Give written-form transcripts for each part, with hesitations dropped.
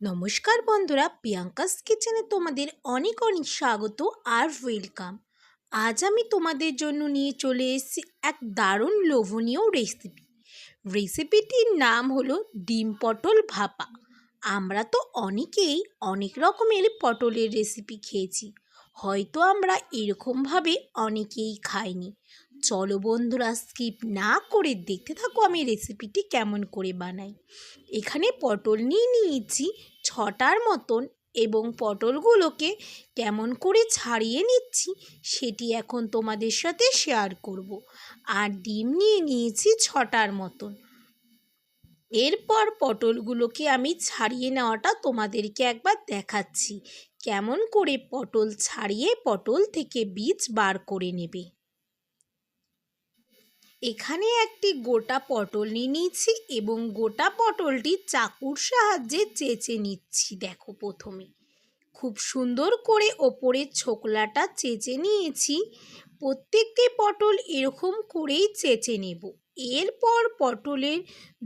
নমস্কার বন্ধুরা, প্রিয়াঙ্কাস কিচেনে তোমাদের অনেক অনেক স্বাগত আর ওয়েলকাম। আজ আমি তোমাদের জন্য নিয়ে চলে এসেছি এক দারুণ লোভনীয় রেসিপিটির নাম হলো ডিম পটল ভাপা। আমরা তো অনেকেই অনেক রকমের পটলের রেসিপি খেয়েছি, হয়তো আমরা এরকমভাবে অনেকেই খাইনি। চলো বন্ধুরা, স্কিপ না করে দেখতে থাকো আমি রেসিপিটি কেমন করে বানাই। এখানে পটল নিয়েছি 6টার মতন, এবং পটলগুলোকে কেমন করে ছাড়িয়ে নিচ্ছি সেটি এখন তোমাদের সাথে শেয়ার করব। আর ডিম নিয়েছি 6টার মতন। এরপর পটলগুলোকে আমি ছাড়িয়ে নেওয়াটা তোমাদেরকে একবার দেখাচ্ছি, কেমন করে পটল ছাড়িয়ে পটল থেকে বীজ বার করে নেবে। এখানে একটি গোটা পটল নিয়েছি এবং গোটা পটলটি চাকুর সাহায্যে চেঁচে নিচ্ছি। দেখো, প্রথমে খুব সুন্দর করে ওপরের ছোকলাটা চেঁচে নিয়েছি। প্রত্যেকটি পটল এরকম করেই চেঁচে নেব। এরপর পটলের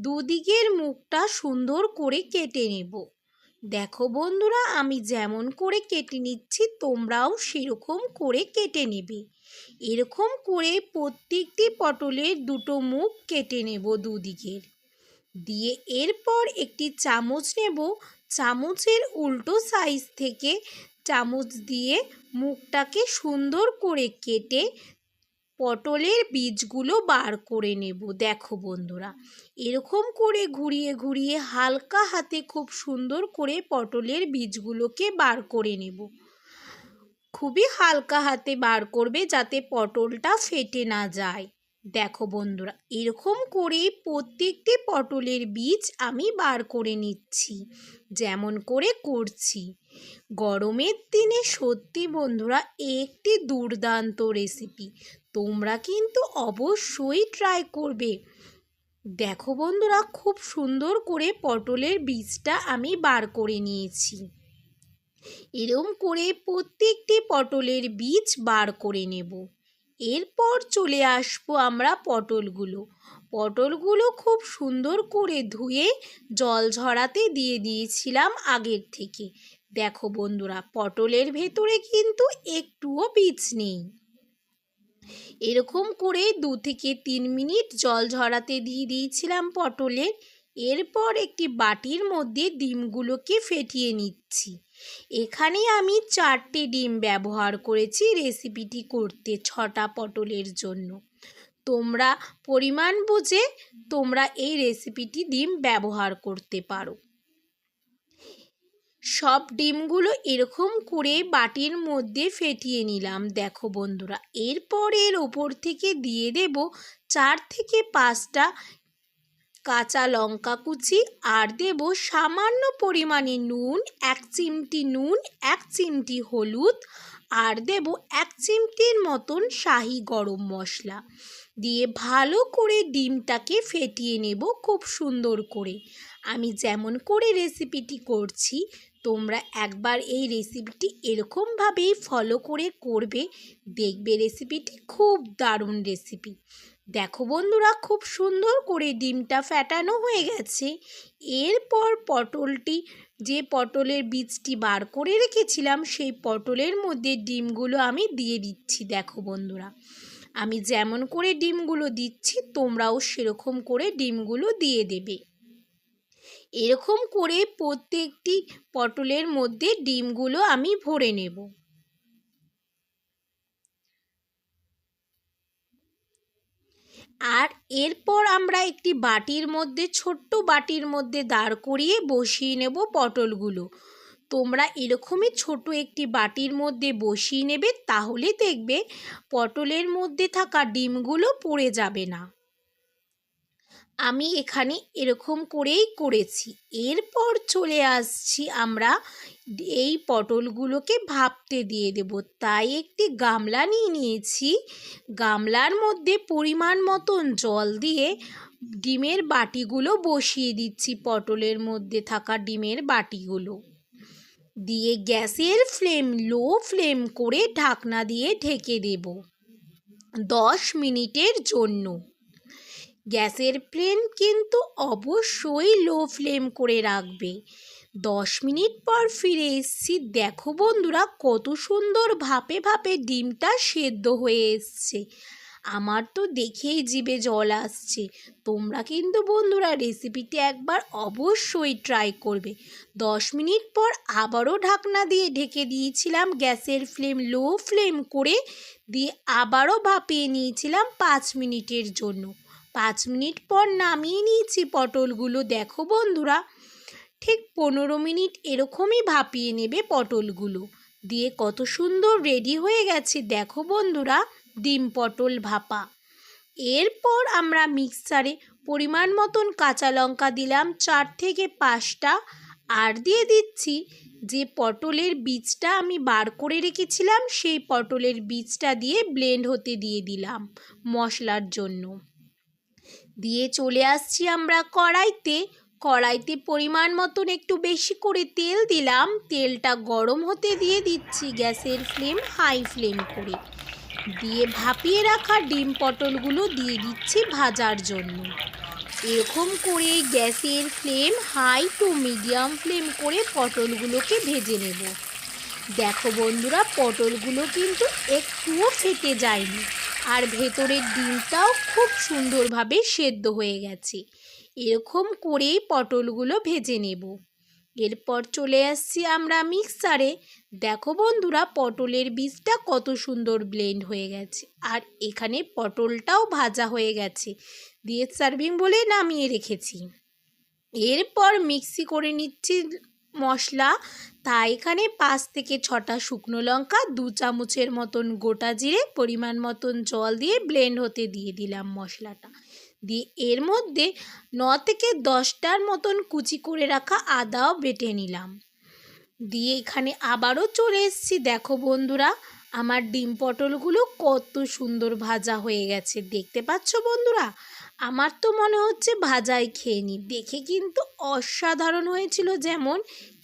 দুদিকের মুখটা সুন্দর করে কেটে নেব। দেখো বন্ধুরা, আমি যেমন করে কেটে নিচ্ছি তোমরাও সেরকম করে কেটে নেবে। এরকম করে প্রত্যেকটি পটলের দুটো মুখ কেটে নেব দুদিকের। দিয়ে এরপর একটি চামচ নেব, চামচের উল্টো সাইজ থেকে চামচ দিয়ে মুখটাকে সুন্দর করে কেটে পটলের বীজগুলো বার করে নেব। দেখো বন্ধুরা, এরকম করে ঘুরিয়ে ঘুরিয়ে হালকা হাতে খুব সুন্দর করে পটলের বীজগুলোকে বার করে নেব। খুবই হালকা হাতে বার করবে যাতে পটলটা ফেটে না যায়। দেখো বন্ধুরা, এরকম করে প্রত্যেকটি পটলের বীজ আমি বার করে নিচ্ছি, যেমন করে করছি। গরমের দিনে সত্যি বন্ধুরা একটি দুর্দান্ত রেসিপি, তোমরা কিন্তু অবশ্যই ট্রাই করবে। দেখো বন্ধুরা, খুব সুন্দর করে পটলের বীজটা আমি বার করে নিয়েছি। এরকম করে প্রত্যেকটি পটলের বীজ বার করে নেব। এরপর চলে আসবো আমরা পটলগুলো খুব সুন্দর করে ধুয়ে জল ঝরাতে দিয়ে দিয়েছিলাম আগের থেকে। দেখো বন্ধুরা, পটলের ভেতরে কিন্তু একটুও বীজ নেই। এরকম করে 2 থেকে 3 মিনিট জল ঝরাতে দিয়ে দিয়েছিলাম পটলের। এরপর একটি বাটির মধ্যে ডিমগুলোকে ফেটিয়ে নিচ্ছি। এখানে আমি 4টে ডিম ব্যবহার করেছি রেসিপিটি করতে 6টা পটলের জন্য। তোমরা পরিমাণ বুঝে তোমরা এই রেসিপিটি ডিম ব্যবহার করতে পারো। সব ডিমগুলো এরকম করে বাটির মধ্যে ফেটিয়ে নিলাম। দেখো বন্ধুরা, এরপর এর ওপর থেকে দিয়ে দেব 4 থেকে 5টা কাঁচা লঙ্কা কুচি, আর দেব সামান্য পরিমাণে নুন, 1 চিমটি নুন, 1 চিমটি হলুদ, আর দেব 1 চিমটির মতন শাহি গরম মশলা দিয়ে ভালো করে ডিমটাকে ফেটিয়ে নেব খুব সুন্দর করে। আমি যেমন করে রেসিপিটি করছি তোমরা একবার এই রেসিপিটি এরকমভাবেই ফলো করে করবে, দেখবে রেসিপিটি খুব দারুণ রেসিপি। দেখো বন্ধুরা, খুব সুন্দর করে ডিমটা ফেটানো হয়ে গেছে। এরপর যে পটলের বীজটি বার করে রেখেছিলাম সেই পটলের মধ্যে ডিমগুলো আমি দিয়ে দিচ্ছি। দেখো বন্ধুরা, আমি যেমন করে ডিমগুলো দিচ্ছি তোমরাও সেরকম করে ডিমগুলো দিয়ে দেবে। এরকম করে প্রত্যেকটি পটলের মধ্যে ডিমগুলো আমি ভরে নেব। আর এরপর আমরা একটি বাটির মধ্যে, ছোট্ট বাটির মধ্যে দাঁড় করিয়ে বসিয়ে নেব পটলগুলো। তোমরা এরকমই ছোট একটি বাটির মধ্যে বসিয়ে নেবে, তাহলে দেখবে পটলের মধ্যে থাকা ডিমগুলো পড়ে যাবে না। আমি এখানে এরকম করেই করেছি। এরপর চলে আসছি আমরা এই পটলগুলোকে ভাপতে দিয়ে দেব। তাই একটি গামলা নিয়েছি। গামলার মধ্যে পরিমাণ মতন জল দিয়ে ডিমের বাটিগুলো বসিয়ে দিচ্ছি। পটলের মধ্যে থাকা ডিমের বাটিগুলো দিয়ে গ্যাসের ফ্লেম লো ফ্লেম করে ঢাকনা দিয়ে ঢেকে দেব 10 মিনিটের জন্য। গ্যাসের ফ্লেম কিন্তু অবশ্যই লো ফ্লেম করে রাখবে। 10 মিনিট পর ফিরে এসেছি। দেখো বন্ধুরা কত সুন্দর ভাপে ভাপে ডিমটা সেদ্ধ হয়ে এসছে। আমার তো দেখেই জিভে জল আসছে। তোমরা কিন্তু বন্ধুরা রেসিপিটি একবার অবশ্যই ট্রাই করবে। 10 মিনিট পর আবারও ঢাকনা দিয়ে ঢেকে দিয়েছিলাম, গ্যাসের ফ্লেম লো ফ্লেম করে দিয়ে আবারও ভাপিয়ে নিয়েছিলাম 5 মিনিটের জন্য। 5 মিনিট পর নামিয়ে নিয়েছি পটলগুলো। দেখো বন্ধুরা ঠিক 15 মিনিট এরকমই ভাপিয়ে নেবে পটলগুলো। দিয়ে কত সুন্দর রেডি হয়ে গেছে দেখো বন্ধুরা ডিম পটল ভাপা। এরপর আমরা মিক্সারে পরিমাণ মতন কাঁচা লঙ্কা দিলাম 4 থেকে 5টা, আর দিয়ে দিচ্ছি যে পটলের বীজটা আমি বার করে রেখেছিলাম, সেই পটলের বীজটা দিয়ে ব্লেন্ড হতে দিয়ে দিলাম মশলার জন্য। দিয়ে চলে আসছি আমরা কড়াইতে পরিমাণ মতন একটু বেশি করে তেল দিলাম। তেলটা গরম হতে দিয়ে দিচ্ছি গ্যাসের ফ্লেম হাই ফ্লেম করে। দিয়ে ভাপিয়ে রাখা ডিম পটলগুলো দিয়ে দিচ্ছি ভাজার জন্য। এরকম করে গ্যাসের flame high to medium flame করে পটলগুলোকে ভেজে নেব। দেখো বন্ধুরা পটলগুলো কিন্তু একটুও ফেটে যায়নি, আর ভেতরের ডিমটাও খুব সুন্দরভাবে সেদ্ধ হয়ে গেছে। এরকম করেই পটলগুলো ভেজে নেব। এরপর চলে আসছি আমরা মিক্সারে। দেখো বন্ধুরা পটলের বীজটা কত সুন্দর ব্লেন্ড হয়ে গেছে, আর এখানে পটলটাও ভাজা হয়ে গেছে। দিয়ে সার্ভিং বলে নামিয়ে রেখেছি। এরপর মিক্সি করে নিচ্ছি মশলা। তাই এখানে 5 থেকে 6টা শুকনো লঙ্কা, 2 চামচের মতন গোটা জিরে, পরিমাণ মতন জল দিয়ে ব্লেন্ড হতে দিয়ে দিলাম মশলাটা। দিয়ে এর মধ্যে 9 থেকে 10টার মতন কুচি করে রাখা আদাও বেটে নিলাম। দিয়ে এখানে আবারও চলে এসেছি। দেখো বন্ধুরা আমার ডিম পটলগুলো কত সুন্দর ভাজা হয়ে গেছে, দেখতে পাচ্ছ বন্ধুরা? আমার তো মনে হচ্ছে ভাজাই খেয়ে নিই। দেখে কিন্তু অসাধারণ হয়েছিল, যেমন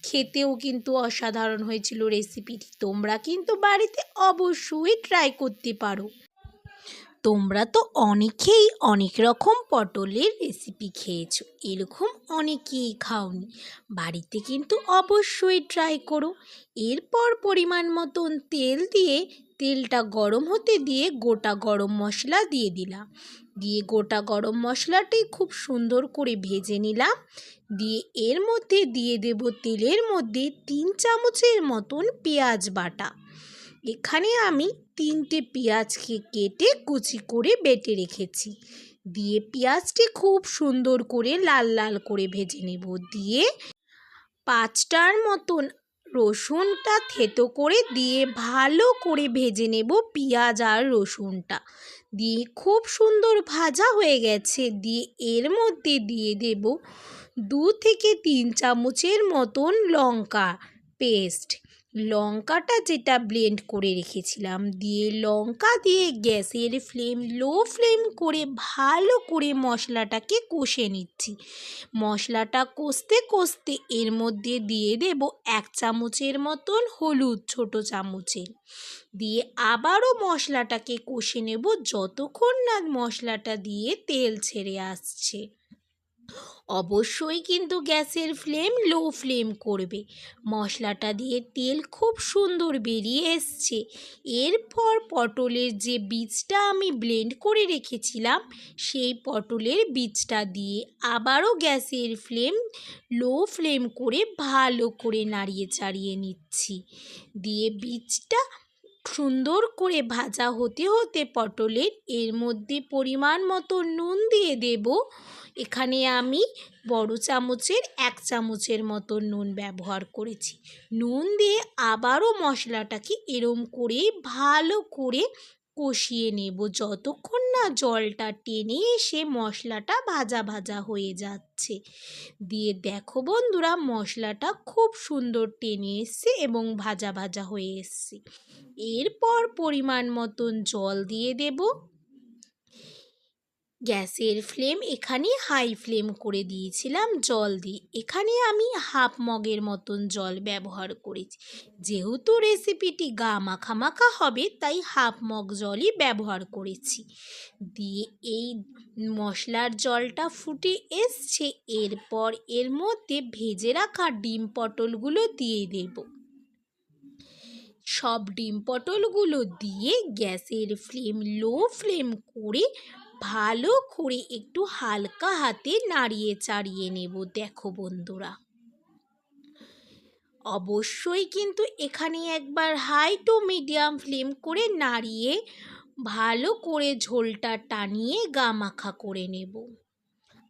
খেতেও কিন্তু অসাধারণ হয়েছিল রেসিপিটি। তোমরা কিন্তু বাড়িতে অবশ্যই ট্রাই করতে পারো। তোমরা তো অনেকেই অনেক রকম পটলের রেসিপি খেয়েছো, এরকম অনেকেই খাওনি। বাড়িতে কিন্তু অবশ্যই ট্রাই করো। এরপর পরিমাণ মতন তেল দিয়ে তেলটা গরম হতে দিয়ে গোটা গরম মশলা দিয়ে দিলাম। দিয়ে গোটা গরম মশলাটি খুব সুন্দর করে ভেজে নিলাম। দিয়ে এর মধ্যে দিয়ে দেব তেলের মধ্যে 3 চামচের মতন পেঁয়াজ বাটা। এখানে আমি 3টে পেঁয়াজকে কেটে কুচি করে বেটে রেখেছি। দিয়ে পেঁয়াজটি খুব সুন্দর করে লাল লাল করে ভেজে নেব। দিয়ে 5টার মতন রসুনটা থেতো করে দিয়ে ভালো করে ভেজে নেব পেঁয়াজ আর রসুনটা। দিয়ে খুব সুন্দর ভাজা হয়ে গেছে। দিয়ে এর মধ্যে দিয়ে দেব 2 থেকে 3 চামচের মতন লঙ্কা পেস্ট, লঙ্কাটা যেটা ব্লেন্ড করে রেখেছিলাম। দিয়ে লঙ্কা দিয়ে গ্যাসের ফ্লেম লো ফ্লেম করে ভালো করে মশলাটাকে কষে নিচ্ছি। মশলাটা কষতে কষতে এর মধ্যে দিয়ে দেব 1 চামচের মতন হলুদ, ছোট চামচের। দিয়ে আবারও মশলাটাকে কষে নেব যতক্ষণ না মশলাটা দিয়ে তেল ছেড়ে আসছে। অবশ্যই কিন্তু গ্যাসের ফ্লেম লো ফ্লেম করবে। মশলাটা দিয়ে তেল খুব সুন্দর বেরিয়ে এসছে। এরপর পটলের যে বীজটা আমি ব্লেন্ড করে রেখেছিলাম, সেই পটলের বীজটা দিয়ে আবারও গ্যাসের ফ্লেম লো ফ্লেম করে ভালো করে নাড়িয়ে চাড়িয়ে নিচ্ছি। দিয়ে বীজটা সুন্দর করে ভাজা হতে হতে পটলের এর মধ্যে পরিমাণ মতো নুন দিয়ে দেব। এখানে আমি বড় চামচের 1 চামচের মতো নুন ব্যবহার করেছি। নুন দিয়ে আবারও মশলাটাকে এরম করে ভালো করে কষিয়ে নেব যতক্ষণ না জলটা টেনে এসে মশলাটা ভাজা ভাজা হয়ে যাচ্ছে। দিয়ে দেখো বন্ধুরা মশলাটা খুব সুন্দর টেনে এসছে এবং ভাজা ভাজা হয়ে এসছে। এরপর পরিমাণ মতন জল দিয়ে দেব। গ্যাসের ফ্লেম এখানে হাই ফ্লেম করে দিয়েছিলাম জল দিয়ে। এখানে আমি হাফ মগের মতন জল ব্যবহার করেছি। যেহেতু রেসিপিটি গা মাখা মাখা হবে তাই হাফ মগ জলই ব্যবহার করেছি। দিয়ে এই মশলার জলটা ফুটে এসছে, এরপর এর মধ্যে ভেজে রাখা ডিম পটলগুলো দিয়ে দেব। সব ডিম পটলগুলো দিয়ে গ্যাসের ফ্লেম লো ফ্লেম করে ভালো করে একটু হালকা হাতে নাড়িয়ে চাড়িয়ে নেব। দেখো বন্ধুরা, অবশ্যই কিন্তু এখানে একবার হাই টু মিডিয়াম ফ্লেম করে নাড়িয়ে ভালো করে ঝোলটা টানিয়ে গা মাখা করে নেব।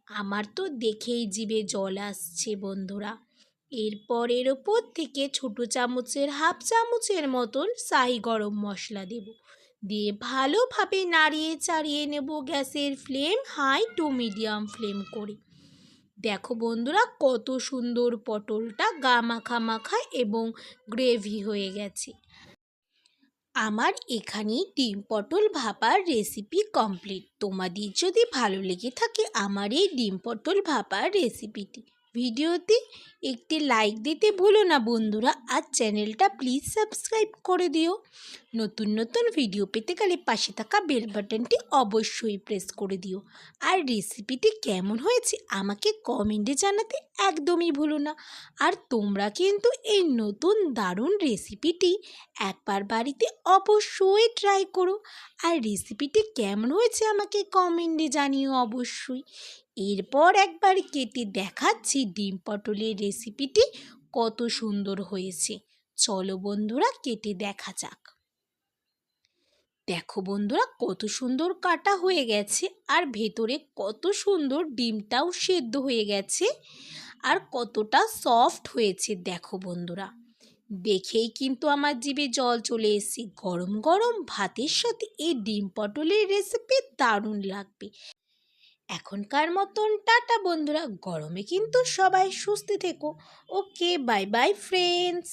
আমার তো দেখেই জিভে জল আসছে বন্ধুরা। এরপর এর ওপর থেকে ছোটো চামচের হাফ চামচের মতন শাহি গরম মশলা দেব। দিয়ে ভালোভাবে নাড়িয়ে চাড়িয়ে নেব গ্যাসের flame high to medium flame করে। দেখো বন্ধুরা, কত সুন্দর পটলটা গা মাখা মাখা এবং গ্রেভি হয়ে গেছে। আমার এখানেই ডিম পটল ভাপার রেসিপি কমপ্লিট। তোমাদের যদি ভালো লেগে থাকে আমার এই ডিম পটল ভাপার রেসিপিটি, ভিডিওতে একটি লাইক দিতে ভুলো না বন্ধুরা, আর চ্যানেলটা প্লিজ সাবস্ক্রাইব করে দিও। নতুন নতুন ভিডিও পেতে গেলে পাশে থাকা বেল বাটনটি অবশ্যই প্রেস করে দিও। আর রেসিপিটি কেমন হয়েছে আমাকে কমেন্টে জানাতে একদমই ভুলো না। আর তোমরা কিন্তু এই নতুন দারুণ রেসিপিটি একবার বাড়িতে অবশ্যই ট্রাই করো। আর রেসিপিটি কেমন হয়েছে আমাকে কমেন্টে জানিও অবশ্যই। এরপর একবার কেটে দেখাচ্ছি ডিম পটলের রেসিপিটি কত সুন্দর হয়েছে। চলো বন্ধুরা, কেটে দেখা যাক। দেখো বন্ধুরা, কত সুন্দর কাটা হয়ে গেছে আর ভেতরে কত সুন্দর ডিমটাও সেদ্ধ হয়ে গেছে আর কতটা সফট হয়েছে। দেখো বন্ধুরা, দেখেই কিন্তু আমার জিভে জল চলে এসেছে। গরম গরম ভাতের সাথে এই ডিম পটলের রেসিপি দারুণ লাগবে। এখনকার মতন টাটা বন্ধুরা, গরমে কিন্তু সবাই সুস্থ থেকো। ওকে, বাই বাই ফ্রেন্ডস।